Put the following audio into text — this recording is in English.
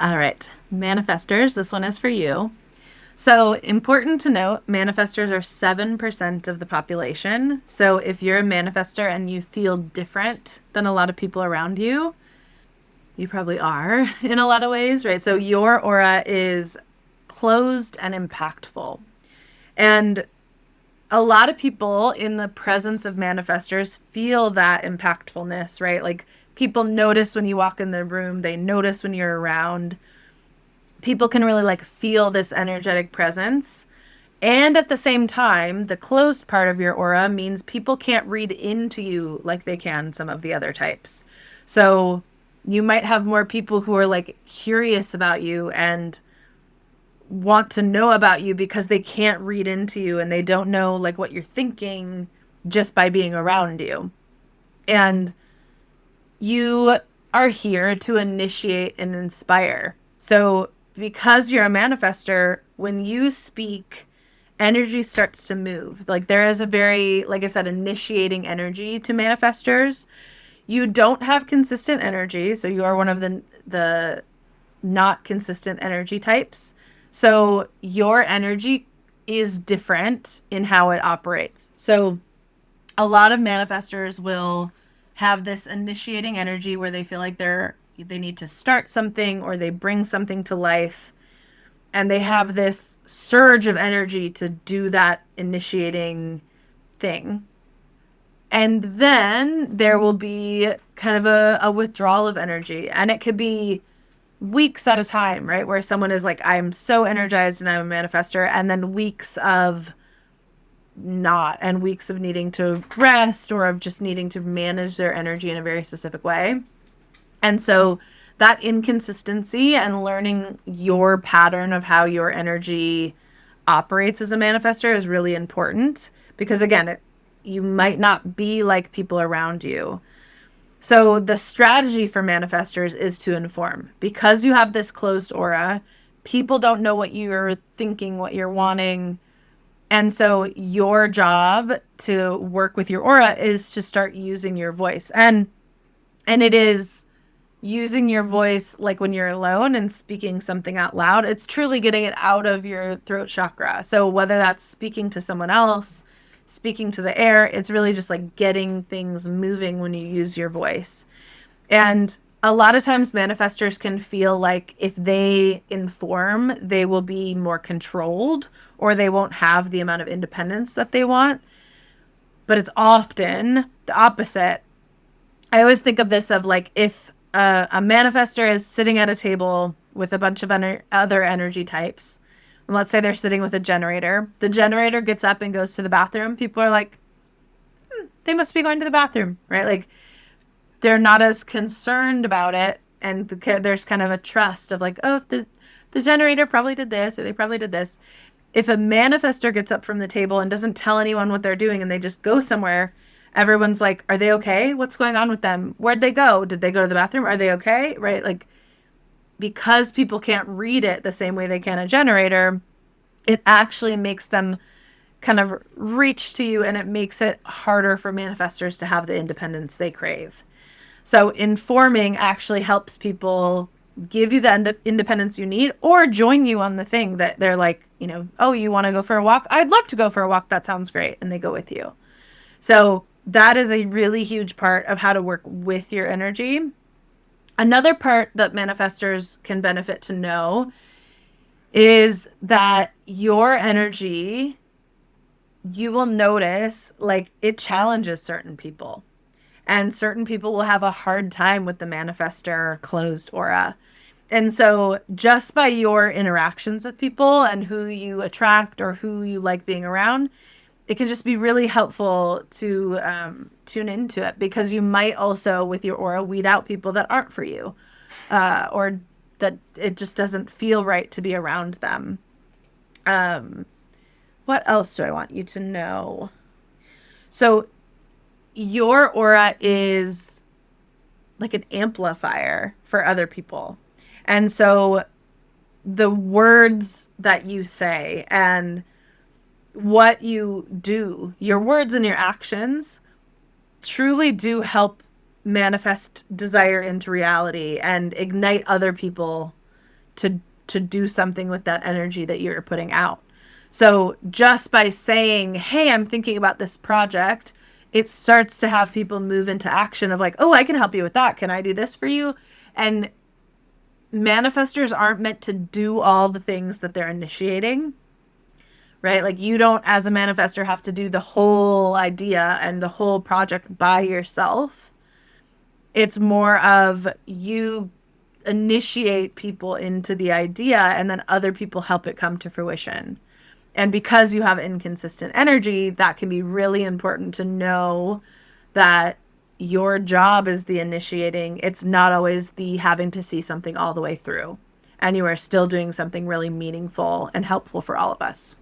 All right, manifestors, this one is for you. So, important to note, manifestors are 7% of the population. So, if you're a manifestor and you feel different than a lot of people around you, you probably are in a lot of ways, right? So, your aura is closed and impactful. And a lot of people in the presence of manifestors feel that impactfulness, right? Like people notice when you walk in the room, they notice when you're around. People can really like feel this energetic presence. And at the same time, the closed part of your aura means people can't read into you like they can some of the other types. So you might have more people who are like curious about you and want to know about you because they can't read into you and they don't know like what you're thinking just by being around you. And you are here to initiate and inspire. So, because you're a manifester, when you speak, energy starts to move. Like there is a very, like I said, initiating energy to manifestors. You don't have consistent energy, so you are one of the not consistent energy types. So your energy is different in how it operates. So a lot of manifestors will have this initiating energy where they feel like they need to start something or they bring something to life and they have this surge of energy to do that initiating thing. And then there will be kind of a withdrawal of energy. And it could be weeks at a time, right? Where someone is like, I'm so energized and I'm a manifestor. And then weeks of not, and weeks of needing to rest or of just needing to manage their energy in a very specific way. And so that inconsistency and learning your pattern of how your energy operates as a manifestor is really important because, again, you might not be like people around you. So the strategy for manifestors is to inform. Because you have this closed aura, people don't know what you're thinking, what you're wanting. And so your job to work with your aura is to start using your voice. And it is using your voice like when you're alone and speaking something out loud. It's truly getting it out of your throat chakra. So whether that's speaking to someone else, speaking to the air, it's really just like getting things moving when you use your voice. And a lot of times manifestors can feel like if they inform, they will be more controlled or they won't have the amount of independence that they want. But it's often the opposite. I always think of this of like if a manifestor is sitting at a table with a bunch of other energy types, and let's say they're sitting with a generator, the generator gets up and goes to the bathroom. People are like, they must be going to the bathroom, right? Like they're not as concerned about it. And there's kind of a trust of like, oh, the generator probably did this or they probably did this. If a manifestor gets up from the table and doesn't tell anyone what they're doing and they just go somewhere, everyone's like, are they okay? What's going on with them? Where'd they go? Did they go to the bathroom? Are they okay? Right? Like, because people can't read it the same way they can a generator, it actually makes them kind of reach to you and it makes it harder for manifestors to have the independence they crave. So informing actually helps people give you the independence you need or join you on the thing that they're like, oh, you want to go for a walk? I'd love to go for a walk. That sounds great. And they go with you. So that is a really huge part of how to work with your energy. Another part that manifestors can benefit to know is that your energy, you will notice like it challenges certain people. And certain people will have a hard time with the manifestor closed aura. And so just by your interactions with people and who you attract or who you like being around, it can just be really helpful to tune into it because you might also, with your aura, weed out people that aren't for you or that it just doesn't feel right to be around them. What else do I want you to know? So your aura is like an amplifier for other people. And so the words that you say and what you do, your words and your actions truly do help manifest desire into reality and ignite other people to do something with that energy that you're putting out. So just by saying, "Hey, I'm thinking about this project," it starts to have people move into action of like, "Oh, I can help you with that. Can I do this for you?" And manifestors aren't meant to do all the things that they're initiating, right? Like you don't, as a manifestor, have to do the whole idea and the whole project by yourself. It's more of you initiate people into the idea and then other people help it come to fruition. And because you have inconsistent energy, that can be really important to know that your job is the initiating. It's not always the having to see something all the way through. And you are still doing something really meaningful and helpful for all of us.